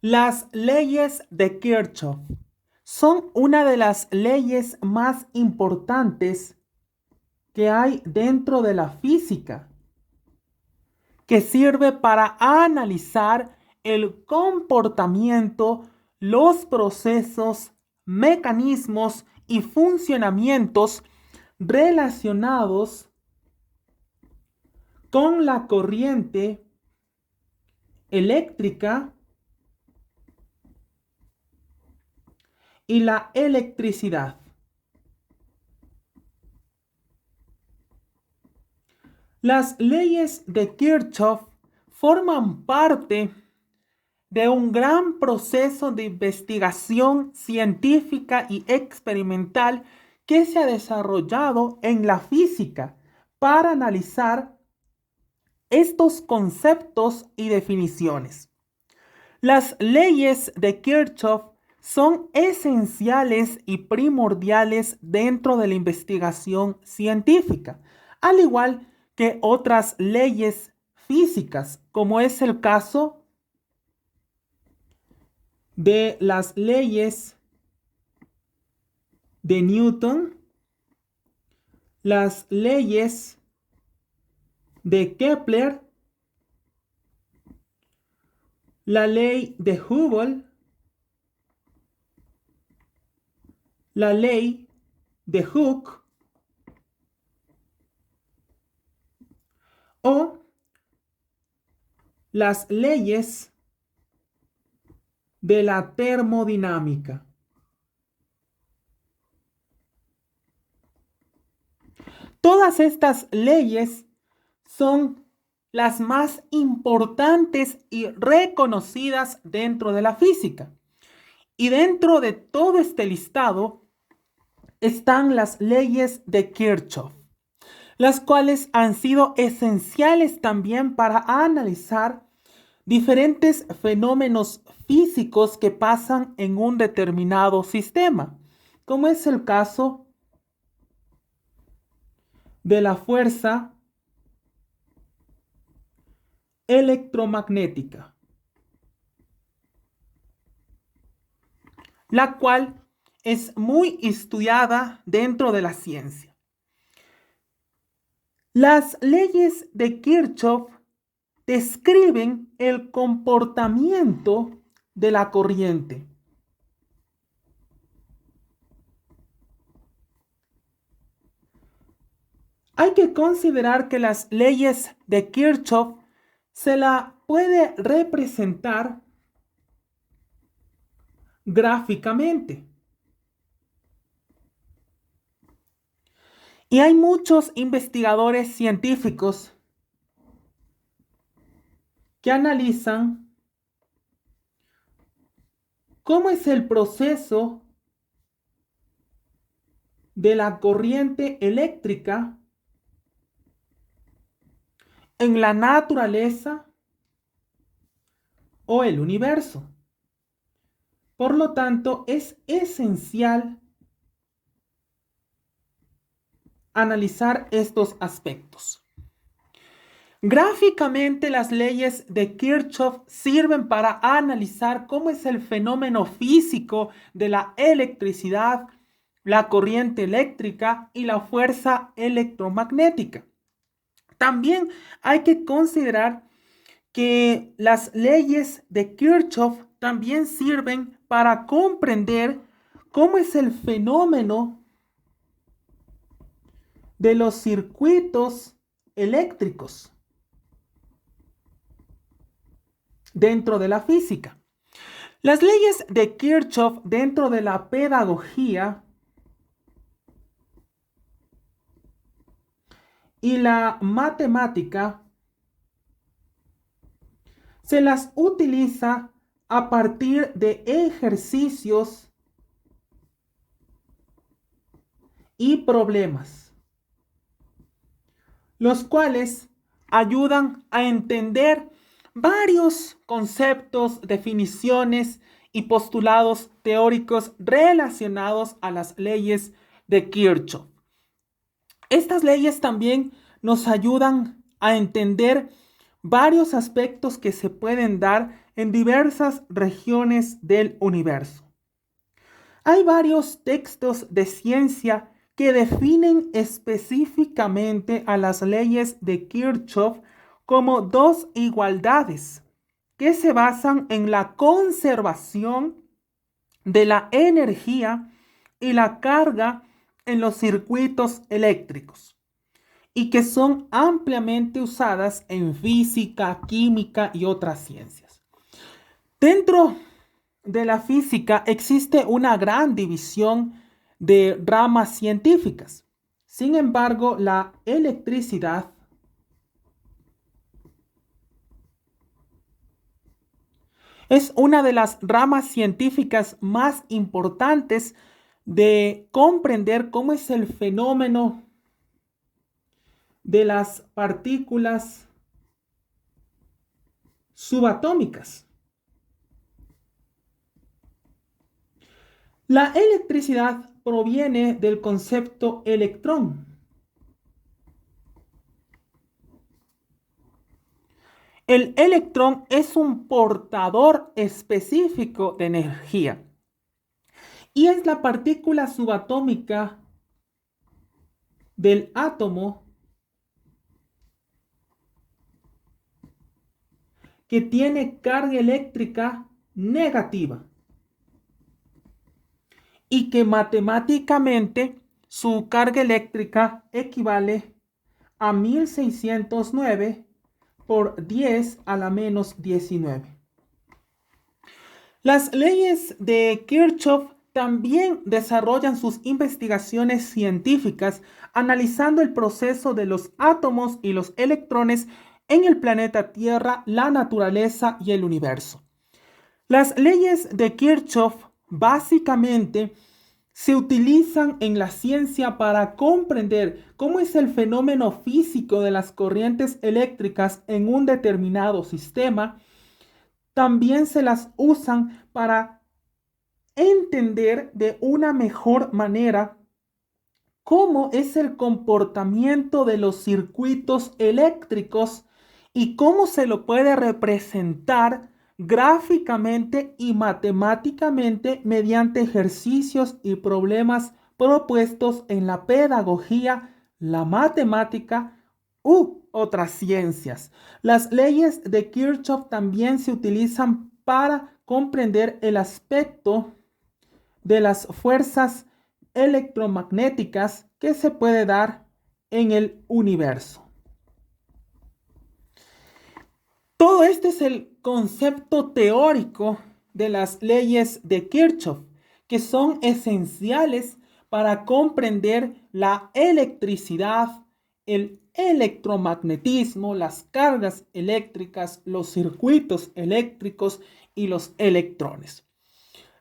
Las leyes de Kirchhoff son una de las leyes más importantes que hay dentro de la física, que sirve para analizar el comportamiento, los procesos, mecanismos y funcionamientos relacionados con la corriente eléctrica y la electricidad. Las leyes de Kirchhoff forman parte de un gran proceso de investigación científica y experimental que se ha desarrollado en la física para analizar estos conceptos y definiciones. Las leyes de Kirchhoff son esenciales y primordiales dentro de la investigación científica, al igual que otras leyes físicas, como es el caso de las leyes de Newton, las leyes de Kepler, la ley de Hubble, la ley de Hooke o las leyes de la termodinámica. Todas estas leyes son las más importantes y reconocidas dentro de la física. Y dentro de todo este listado están las leyes de Kirchhoff, las cuales han sido esenciales también para analizar diferentes fenómenos físicos que pasan en un determinado sistema, como es el caso de la fuerza electromagnética, la cual es muy estudiada dentro de la ciencia. Las leyes de Kirchhoff describen el comportamiento de la corriente. Hay que considerar que las leyes de Kirchhoff se la puede representar gráficamente. Y hay muchos investigadores científicos que analizan cómo es el proceso de la corriente eléctrica en la naturaleza o el universo. Por lo tanto, es esencial analizar estos aspectos. Gráficamente, las leyes de Kirchhoff sirven para analizar cómo es el fenómeno físico de la electricidad, la corriente eléctrica y la fuerza electromagnética. También hay que considerar que las leyes de Kirchhoff también sirven para comprender cómo es el fenómeno de los circuitos eléctricos dentro de la física. Las leyes de Kirchhoff dentro de la pedagogía y la matemática se las utiliza a partir de ejercicios y problemas, los cuales ayudan a entender varios conceptos, definiciones y postulados teóricos relacionados a las leyes de Kirchhoff. Estas leyes también nos ayudan a entender varios aspectos que se pueden dar en diversas regiones del universo. Hay varios textos de ciencia que definen específicamente a las leyes de Kirchhoff como dos igualdades que se basan en la conservación de la energía y la carga en los circuitos eléctricos y que son ampliamente usadas en física, química y otras ciencias. Dentro de la física existe una gran división de ramas científicas. Sin embargo, la electricidad es una de las ramas científicas más importantes de comprender cómo es el fenómeno de las partículas subatómicas. La electricidad proviene del concepto electrón. El electrón es un portador específico de energía y es la partícula subatómica del átomo que tiene carga eléctrica negativa y que matemáticamente su carga eléctrica equivale a 1609 por 10 a la menos 19. Las leyes de Kirchhoff también desarrollan sus investigaciones científicas analizando el proceso de los átomos y los electrones en el planeta Tierra, la naturaleza y el universo. Las leyes de Kirchhoff básicamente se utilizan en la ciencia para comprender cómo es el fenómeno físico de las corrientes eléctricas en un determinado sistema. También se las usan para entender de una mejor manera cómo es el comportamiento de los circuitos eléctricos y cómo se lo puede representar gráficamente y matemáticamente mediante ejercicios y problemas propuestos en la pedagogía, la matemática u otras ciencias. Las leyes de Kirchhoff también se utilizan para comprender el aspecto de las fuerzas electromagnéticas que se puede dar en el universo. Todo este es el concepto teórico de las leyes de Kirchhoff, que son esenciales para comprender la electricidad, el electromagnetismo, las cargas eléctricas, los circuitos eléctricos y los electrones.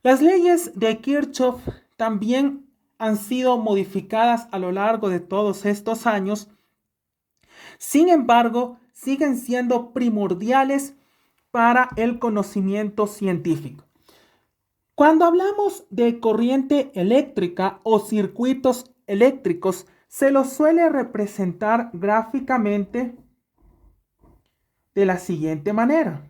Las leyes de Kirchhoff también han sido modificadas a lo largo de todos estos años. Sin embargo, siguen siendo primordiales para el conocimiento científico. Cuando hablamos de corriente eléctrica o circuitos eléctricos, se los suele representar gráficamente de la siguiente manera.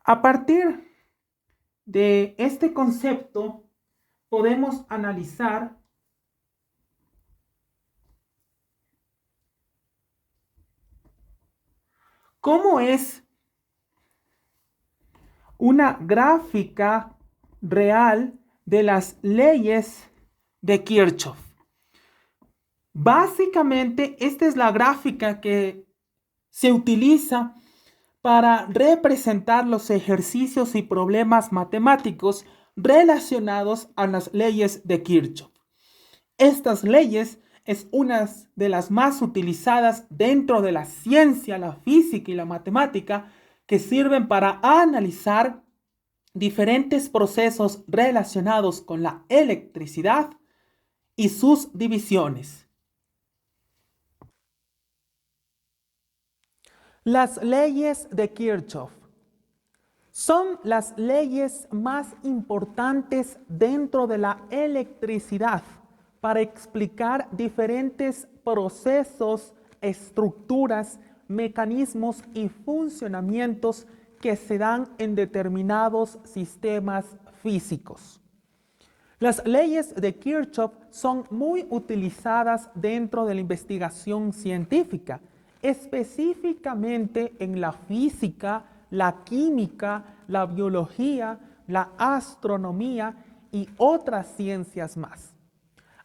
A partir de este concepto, podemos analizar cómo es una gráfica real de las leyes de Kirchhoff. Básicamente, esta es la gráfica que se utiliza para representar los ejercicios y problemas matemáticos relacionados a las leyes de Kirchhoff. Estas leyes es una de las más utilizadas dentro de la ciencia, la física y la matemática, que sirven para analizar diferentes procesos relacionados con la electricidad y sus divisiones. Las leyes de Kirchhoff son las leyes más importantes dentro de la electricidad para explicar diferentes procesos estructuras, mecanismos y funcionamientos que se dan en determinados sistemas físicos. Las leyes de Kirchhoff son muy utilizadas dentro de la investigación científica, específicamente en la física, la química, la biología, la astronomía y otras ciencias más.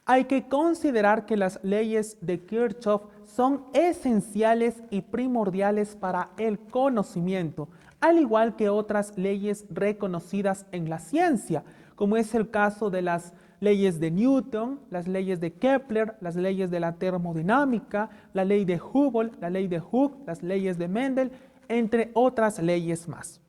Hay que considerar que las leyes de Kirchhoff son esenciales y primordiales para el conocimiento, al igual que otras leyes reconocidas en la ciencia, como es el caso de las leyes de Newton, las leyes de Kepler, las leyes de la termodinámica, la ley de Hubble, la ley de Hooke, las leyes de Mendel, entre otras leyes más.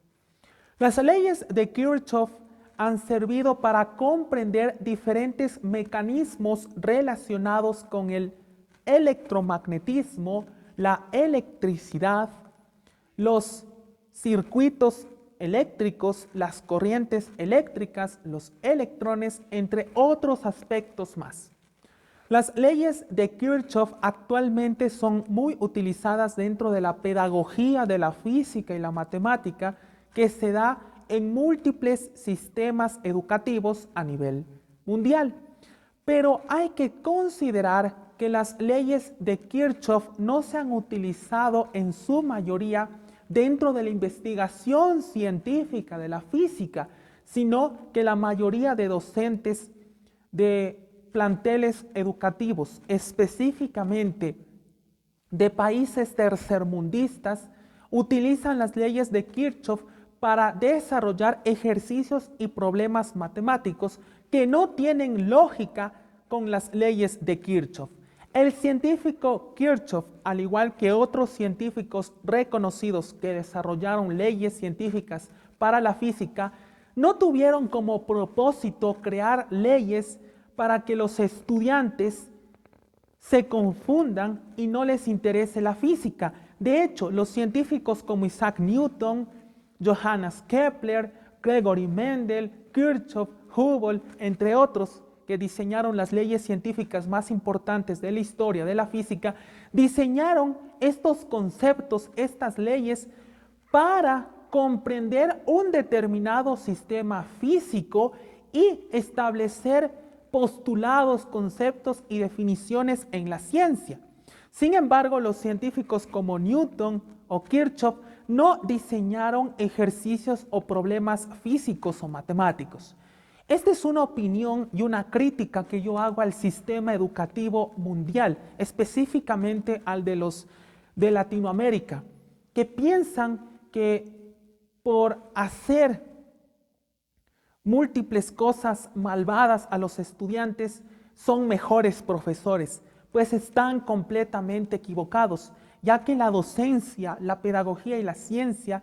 Las leyes de Kirchhoff han servido para comprender diferentes mecanismos relacionados con el electromagnetismo, la electricidad, los circuitos eléctricos, las corrientes eléctricas, los electrones, entre otros aspectos más. Las leyes de Kirchhoff actualmente son muy utilizadas dentro de la pedagogía de la física y la matemática que se da en múltiples sistemas educativos a nivel mundial. Pero hay que considerar que las leyes de Kirchhoff no se han utilizado en su mayoría dentro de la investigación científica de la física, sino que la mayoría de docentes de planteles educativos, específicamente de países tercermundistas, utilizan las leyes de Kirchhoff para desarrollar ejercicios y problemas matemáticos que no tienen lógica con las leyes de Kirchhoff. El científico Kirchhoff, al igual que otros científicos reconocidos que desarrollaron leyes científicas para la física, no tuvieron como propósito crear leyes para que los estudiantes se confundan y no les interese la física. De hecho, los científicos como Isaac Newton, Johannes Kepler, Gregory Mendel, Kirchhoff, Hubble, entre otros, que diseñaron las leyes científicas más importantes de la historia de la física, diseñaron estos conceptos, estas leyes, para comprender un determinado sistema físico y establecer postulados, conceptos y definiciones en la ciencia. Sin embargo, los científicos como Newton o Kirchhoff no diseñaron ejercicios o problemas físicos o matemáticos. Esta es una opinión y una crítica que yo hago al sistema educativo mundial, específicamente al de los de Latinoamérica, que piensan que por hacer múltiples cosas malvadas a los estudiantes son mejores profesores, pues están completamente equivocados, ya que la docencia, la pedagogía y la ciencia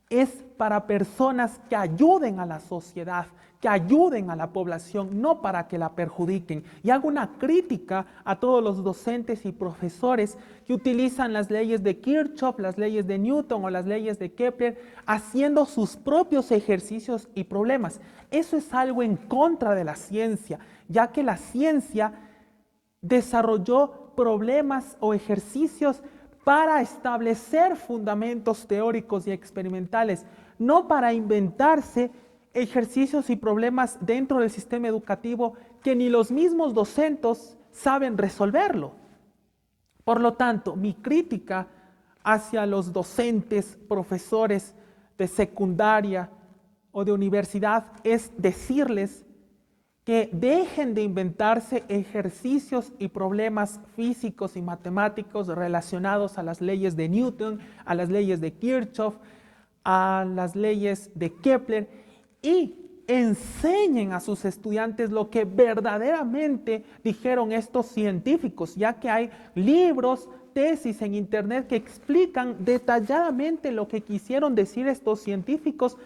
es para personas que ayuden a la sociedad, que ayuden a la población, no para que la perjudiquen. Y hago una crítica a todos los docentes y profesores que utilizan las leyes de Kirchhoff, las leyes de Newton o las leyes de Kepler, haciendo sus propios ejercicios y problemas. Eso es algo en contra de la ciencia, ya que la ciencia desarrolló problemas o ejercicios para establecer fundamentos teóricos y experimentales, no para inventarse ejercicios y problemas dentro del sistema educativo que ni los mismos docentes saben resolverlo. Por lo tanto, mi crítica hacia los docentes, profesores de secundaria o de universidad es decirles que dejen de inventarse ejercicios y problemas físicos y matemáticos relacionados a las leyes de Newton, a las leyes de Kirchhoff, a las leyes de Kepler, y enseñen a sus estudiantes lo que verdaderamente dijeron estos científicos, ya que hay libros, tesis en internet que explican detalladamente lo que quisieron decir estos científicos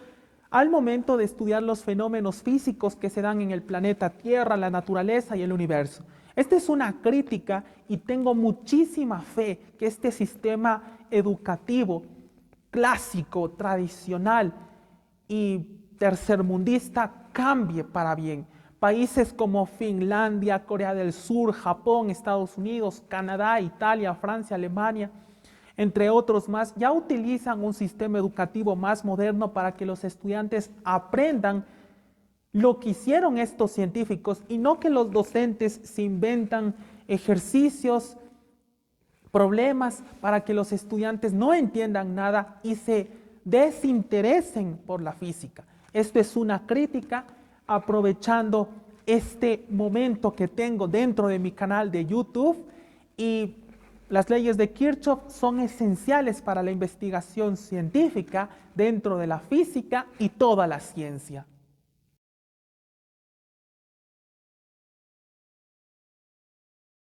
al momento de estudiar los fenómenos físicos que se dan en el planeta Tierra, la naturaleza y el universo. Esta es una crítica y tengo muchísima fe que este sistema educativo clásico, tradicional y tercermundista cambie para bien, Países como Finlandia, Corea del Sur, Japón, Estados Unidos, Canadá, Italia, Francia, Alemania, entre otros más, ya utilizan un sistema educativo más moderno para que los estudiantes aprendan lo que hicieron estos científicos y no que los docentes se inventan ejercicios, problemas para que los estudiantes no entiendan nada y se desinteresen por la física. Esto es una crítica aprovechando este momento que tengo dentro de mi canal de YouTube, y las leyes de Kirchhoff son esenciales para la investigación científica dentro de la física y toda la ciencia.